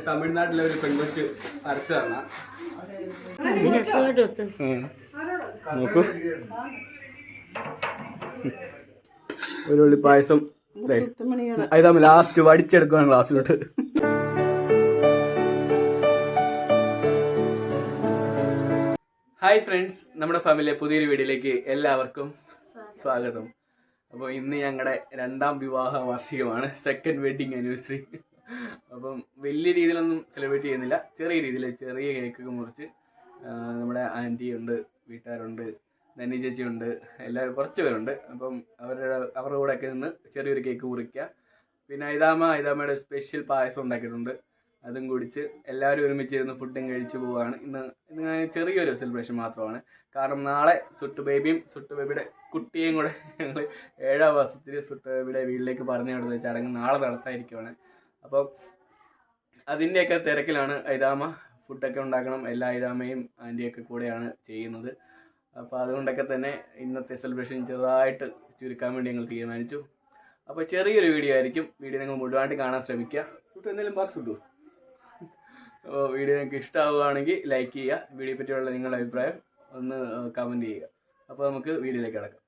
തമിഴ്നാട്ടിലെ ഒരു പെൺകൊച്ച് അരച്ചതാണ്. നോക്കൂ, ഒരു ഉള്ളി പായസം ഇതാ ലാസ്റ്റ് വടിച്ചെടുക്കുകയാണ് ഗ്ലാസ്സിലോട്ട്. ഹായ് ഫ്രണ്ട്സ്, നമ്മുടെ ഫാമിലിയിലെ പുതിയൊരു വീഡിയോയിലേക്ക് എല്ലാവർക്കും സ്വാഗതം. അപ്പോൾ ഇന്ന് ഞങ്ങളുടെ 2ാം വിവാഹ വാർഷികമാണ്, സെക്കൻഡ് വെഡിങ് ആനിവേഴ്സറി. അപ്പം വലിയ രീതിയിലൊന്നും സെലിബ്രേറ്റ് ചെയ്യുന്നില്ല, ചെറിയ രീതിയിൽ ചെറിയ കേക്കൊക്കെ മുറിച്ച് നമ്മുടെ ആൻറ്റി ഉണ്ട്, വീട്ടുകാരുണ്ട്, നന്നി ചേച്ചിയുണ്ട്, എല്ലാവരും കുറച്ച് പേരുണ്ട്. അപ്പം അവരുടെ കൂടെയൊക്കെ നിന്ന് ചെറിയൊരു കേക്ക് മുറിക്കുക. പിന്നെ ഐതാമയുടെ സ്പെഷ്യൽ പായസം ഉണ്ടാക്കിയിട്ടുണ്ട്, അതും കുടിച്ച് എല്ലാവരും ഒരുമിച്ചിരുന്ന് ഫുഡും കഴിച്ച് പോവുകയാണ്. ഇന്ന് ചെറിയൊരു സെലിബ്രേഷൻ മാത്രമാണ്, കാരണം നാളെ സുട്ടു ബേബിയുടെ കുട്ടിയെയും കൂടെ ഞങ്ങൾ 7ാം മാസത്തിൽ സുട്ടു ബേബിയുടെ വീട്ടിലേക്ക് പറഞ്ഞു വിടുന്ന ചടങ്ങ് നാളെ നടത്താതിരിക്കുവാണ്. അപ്പം അതിൻ്റെയൊക്കെ തിരക്കിലാണ്. ഐതാമ ഫുഡൊക്കെ ഉണ്ടാക്കണം, എല്ലാ ഐതാമയും ആൻറ്റിയൊക്കെ കൂടെയാണ് ചെയ്യുന്നത്. അപ്പോൾ അതുകൊണ്ടൊക്കെ തന്നെ ഇന്നത്തെ സെലിബ്രേഷൻ ചെറുതായിട്ട് ചുരുക്കാൻ വേണ്ടി ഞങ്ങൾ തീരുമാനിച്ചു. അപ്പോൾ ചെറിയൊരു വീഡിയോ ആയിരിക്കും, വീഡിയോ നിങ്ങൾ മുഴുവനായിട്ട് കാണാൻ ശ്രമിക്കുക. സുട്ടു എന്തെങ്കിലും പറഞ്ഞു. അപ്പോൾ വീഡിയോ നിങ്ങൾക്ക് ഇഷ്ടമാവുകയാണെങ്കിൽ ലൈക്ക് ചെയ്യുക, വീഡിയോ പറ്റിയുള്ള നിങ്ങളുടെ അഭിപ്രായം ഒന്ന് കമൻറ്റ് ചെയ്യുക. അപ്പോൾ നമുക്ക് വീഡിയോയിലേക്ക് കിടക്കാം.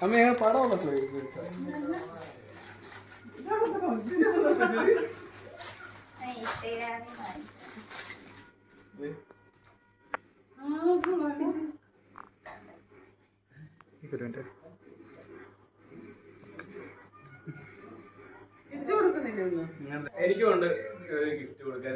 അമ്മ ഞങ്ങൾ പടം എനിക്കുണ്ട് ഒരു ഗിഫ്റ്റ് കൊടുക്കാൻ.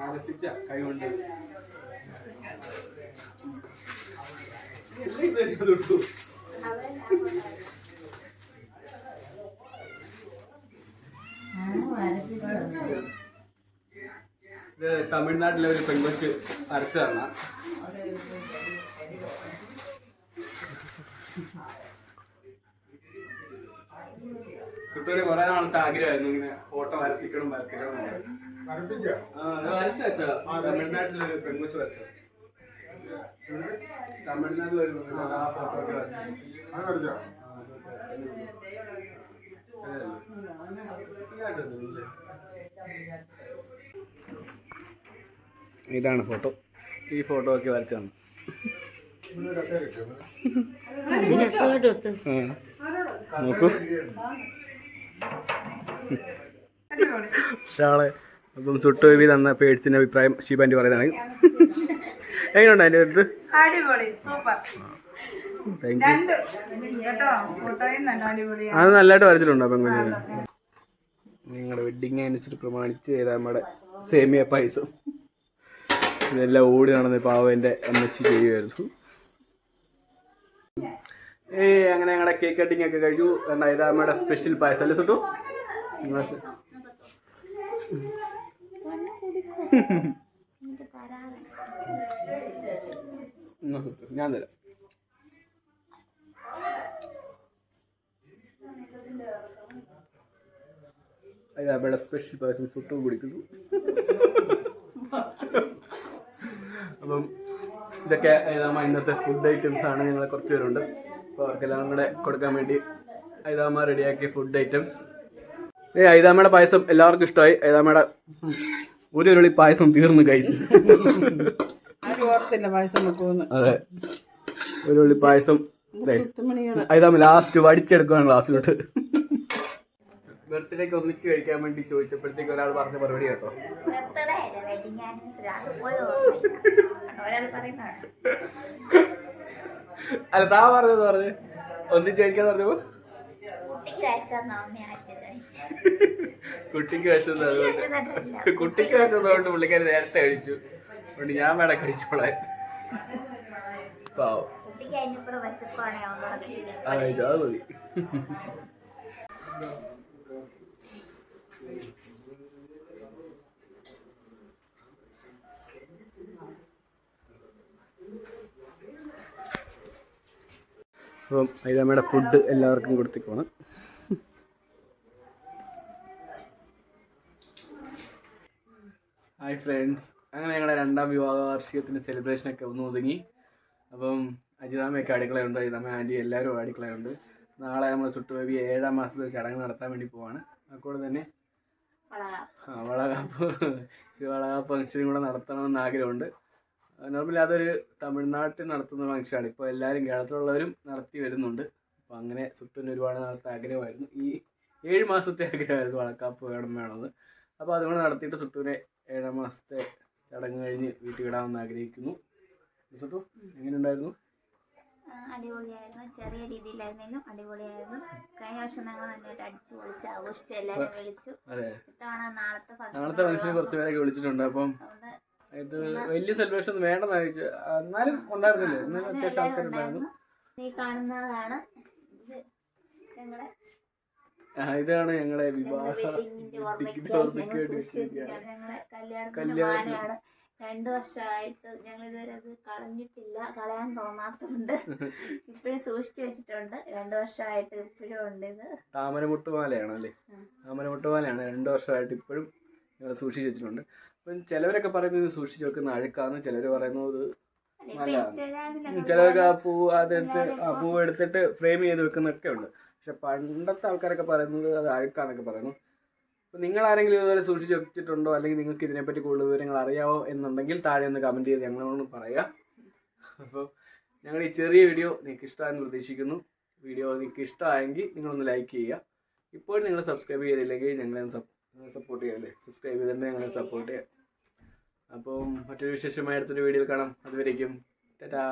വരപ്പിച്ച കൈ കൊണ്ട് ഇത് തമിഴ്നാട്ടിലെ ഒരു പെൺകൊച്ച് അരച്ചതാണ്. സുട്ടൂര് കുറെ നാളത്തെ ആഗ്രഹമായിരുന്നു ഇങ്ങനെ ഫോട്ടോ വരപ്പിക്കണം. തമിഴ്നാട്ടിലൊരു പെൺകൊച്ച് വരച്ചത്. തമിഴ്നാട്ടിൽ വരുന്നു ആ ഫോട്ടോ ഒക്കെ വരച്ചു. ഇതാണ് ഫോട്ടോ. ഈ ഫോട്ടോ ഒക്കെ വരച്ചാണ്. നോക്കൂ ഒരാളെ അപ്പം ചുട്ടു ബേബി തന്ന പേഴ്സിന്റെ അഭിപ്രായം ഷീബാൻറ്റി പറയുന്നതാണ്. എങ്ങനെയുണ്ട് അതിന്റെ അടുത്ത്? അത് നല്ലതായിട്ട് വരച്ചിട്ടുണ്ടോ പെൺകുഞ്ഞിന്? നിങ്ങളുടെ വെഡിങ് ആനിവേഴ്സറി പ്രമാണിച്ച് ചെയ്താൽ നമ്മുടെ സേമിയ പായസം ഇതെല്ലാം ഓടി നടന്ന് പാവൻ്റെ അമ്മച്ചി ചെയ്യുമായിരുന്നു. അങ്ങനെ ഞങ്ങളുടെ കേക്ക് കട്ടിങ് ഒക്കെ കഴിഞ്ഞു. ഇതാ നമ്മുടെ സ്പെഷ്യൽ പായസം അല്ലേ സുട്ടു? ഞാൻ തരാം. ഇവിടെ സ്പെഷ്യൽ പായസം സുട്ടു കുടിക്കുന്നു. അപ്പം ഇതൊക്കെ ഇന്നത്തെ ഫുഡ് ഐറ്റംസ് ആണ്. ഞങ്ങളെ കുറച്ച് പേരുണ്ട്, അപ്പോൾ അവർക്കെല്ലാം കൂടെ കൊടുക്കാൻ വേണ്ടി ഐതാമ്മ റെഡിയാക്കിയ ഫുഡ് ഐറ്റംസ്. ഐതാമ്മയുടെ പായസം എല്ലാവർക്കും ഇഷ്ടമായി. ഐതാമ്മയുടെ ഒരു ഉരുളി പായസം തീർന്നു ഗൈസ്. അതെ, ഒരു ഉരുളി പായസം ഐതാമ്മ ലാസ്റ്റ് വടിച്ചെടുക്കുകയാണ് ക്ലാസ്സിലോട്ട്. ബർത്ത്ഡേക്ക് ഒന്നിച്ച് കഴിക്കാൻ വേണ്ടി ചോദിച്ചപ്പോഴത്തേക്ക് ഒരാൾ പറഞ്ഞ മറുപടി കേട്ടോ. അല്ല, താ പറഞ്ഞത് പറഞ്ഞ് ഒന്നിച്ച് കഴിക്കാന്ന് പറഞ്ഞപ്പോ കുട്ടിക്ക് വിശന്നതുകൊണ്ട് പുള്ളിക്കാരി നേരത്തെ കഴിച്ചു. അതുകൊണ്ട് ഞാൻ വേണം കഴിച്ചോളാൻ. പാവം, അത് മതി. അപ്പം ഐതാമ്മയുടെ ഫുഡ് എല്ലാവർക്കും കൊടുത്തേക്കാണ്. ഹായ് ഫ്രണ്ട്സ്, അങ്ങനെ ഞങ്ങളുടെ രണ്ടാം വിവാഹ വാർഷികത്തിൻ്റെ സെലിബ്രേഷനൊക്കെ ഒന്ന് ഒതുങ്ങി. അപ്പം അജിതാമ്മയൊക്കെ അടുക്കളയുണ്ട്, അജിതാമ്മ ആൻറ്റി എല്ലാവരും അടുക്കളയുണ്ട്. നാളെ നമ്മൾ സുട്ടു ബേബി 7ാം മാസത്തെ ചടങ്ങ് നടത്താൻ വേണ്ടി പോവാണ്. അതുകൊണ്ട് തന്നെ വളകാപ്പ് ഫംഗ്ഷനും കൂടെ നടത്തണമെന്ന് ആഗ്രഹമുണ്ട്. നോർമലി അതൊരു തമിഴ്നാട്ടിൽ നടത്തുന്ന ഫംഗ്ഷനാണ്. ഇപ്പോൾ എല്ലാവരും കേരളത്തിലുള്ളവരും നടത്തി വരുന്നുണ്ട്. അപ്പോൾ അങ്ങനെ സുട്ടുവിന് ഒരുപാട് നാളത്തെ ആഗ്രഹമായിരുന്നു, ഈ 7 മാസത്തെ ആഗ്രഹമായിരുന്നു വളക്കാപ്പ് വേണമെന്ന്. അപ്പോൾ അതുകൊണ്ട് നടത്തിയിട്ട് സുട്ടുവിനെ 7ാം മാസത്തെ ചടങ്ങ് കഴിഞ്ഞ് വീട്ടിൽ വിടാമെന്ന് ആഗ്രഹിക്കുന്നു. സുട്ടു എങ്ങനെയുണ്ടായിരുന്നു? അടിപൊളിയായിരുന്നു. ചെറിയ രീതിയിലായിരുന്നെങ്കിലും അടിപൊളിയായിരുന്നു. കഴിഞ്ഞ വർഷം ഞങ്ങൾ നന്നായിട്ട് അടിച്ചു പൊളിച്ച് ആഘോഷിച്ചു, എല്ലാവരും വിളിച്ചു. നാളത്തെ ഫംഗ്ഷന് കുറച്ച് പേരൊക്കെ വിളിച്ചിട്ടുണ്ട്. അപ്പം ഇത് വലിയ സെലിബ്രേഷൻ ഒന്നും വേണ്ടെന്ന് ചോദിച്ചു, എന്നാലും ഉണ്ടായിരുന്നില്ലേ, എന്നാലും അത്യാവശ്യം ആൾക്കാരുണ്ടായിരുന്നു. ഇതാണ് ഞങ്ങളുടെ വിവാഹ കല്യാണം. 2 വർഷമായിട്ട് ഞങ്ങൾ ഇതുവരെ അത് കളഞ്ഞിട്ടില്ല, കളയാൻ തോന്നാത്തതുകൊണ്ട് ഇപ്പോഴും സൂക്ഷിച്ചു വെച്ചിട്ടുണ്ട്. 2 വർഷമായിട്ട് ഇപ്പോഴും ഉണ്ട്. ഇത് താമരമുട്ടുമാലയാണ് അല്ലേ? താമരമുട്ടുമാലയാണ്. 2 വർഷമായിട്ട് ഇപ്പോഴും ഞങ്ങൾ സൂക്ഷിച്ചു വെച്ചിട്ടുണ്ട്. അപ്പം ചിലവരൊക്കെ പറയുന്നത് സൂക്ഷിച്ച് വെക്കുന്ന അഴുക്കാന്ന്, ചിലർ പറയുന്നത് നല്ലതാണ്. ചിലവർക്ക് ആ പൂവ് എടുത്തിട്ട് ഫ്രെയിം ചെയ്ത് വെക്കുന്നൊക്കെ ഉണ്ട്. പക്ഷെ പണ്ടത്തെ ആൾക്കാരൊക്കെ പറയുന്നത് അത് അഴുക്കാന്നൊക്കെ പറയുന്നു. അപ്പം നിങ്ങളാരെങ്കിലും ഇതുപോലെ സൂക്ഷിച്ച് വെച്ചിട്ടുണ്ടോ, അല്ലെങ്കിൽ നിങ്ങൾക്ക് ഇതിനെപ്പറ്റി കൂടുതൽ വിവരങ്ങൾ അറിയാമോ എന്നുണ്ടെങ്കിൽ താഴെ ഒന്ന് കമൻറ്റ് ചെയ്ത് ഞങ്ങളോട് പറയുക. അപ്പോൾ ഞങ്ങൾ ഈ ചെറിയ വീഡിയോ നിങ്ങൾക്ക് ഇഷ്ടമായെന്ന് പ്രതീക്ഷിക്കുന്നു. വീഡിയോ നിങ്ങൾക്ക് ഇഷ്ടമായെങ്കിൽ നിങ്ങളൊന്ന് ലൈക്ക് ചെയ്യുക. ഇപ്പോഴും നിങ്ങൾ സബ്സ്ക്രൈബ് ചെയ്തില്ലെങ്കിൽ ഞങ്ങളെ സപ്പോർട്ട് ചെയ്യാം അല്ലേ? സബ്സ്ക്രൈബ് ചെയ്തിട്ട് ഞങ്ങളെ സപ്പോർട്ട് ചെയ്യാം. അപ്പം മറ്റൊരു വിശേഷമായ അടുത്തൊരു വീഡിയോയിൽ കാണാം. അതുവരേക്കും ടാറ്റാ.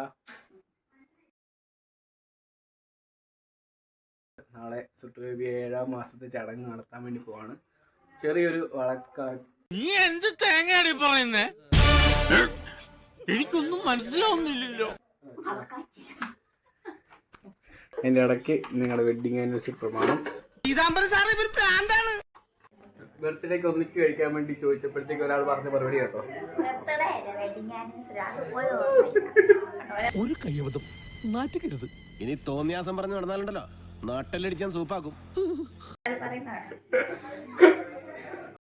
നാളെ സുട്ടു ബേബി 7ാം മാസത്തെ ചടങ്ങ് നടത്താൻ വേണ്ടി പോവാണ്. ചെറിയൊരു എനിക്കൊന്നും മനസ്സിലാവുന്നില്ലല്ലോ. അതിന്റെ ഇടയ്ക്ക് നിങ്ങളുടെ വെഡിങ് ആനിവേഴ്സറി പ്രമാണം. ബർത്ത്ഡേക്ക് ഒന്നിച്ച് കഴിക്കാൻ വേണ്ടി ചോദിച്ചപ്പോഴത്തേക്ക് ഒരാൾ പറഞ്ഞ മറുപടി കേട്ടോ. ഒരു കയ്യബദ്ധം നാറ്റിക്കരുത്. ഇനി തോന്നിയാസം പറഞ്ഞു നടന്നാലുണ്ടല്ലോ നാട്ടിലടിച്ചാൻ സൂപ്പാക്കും.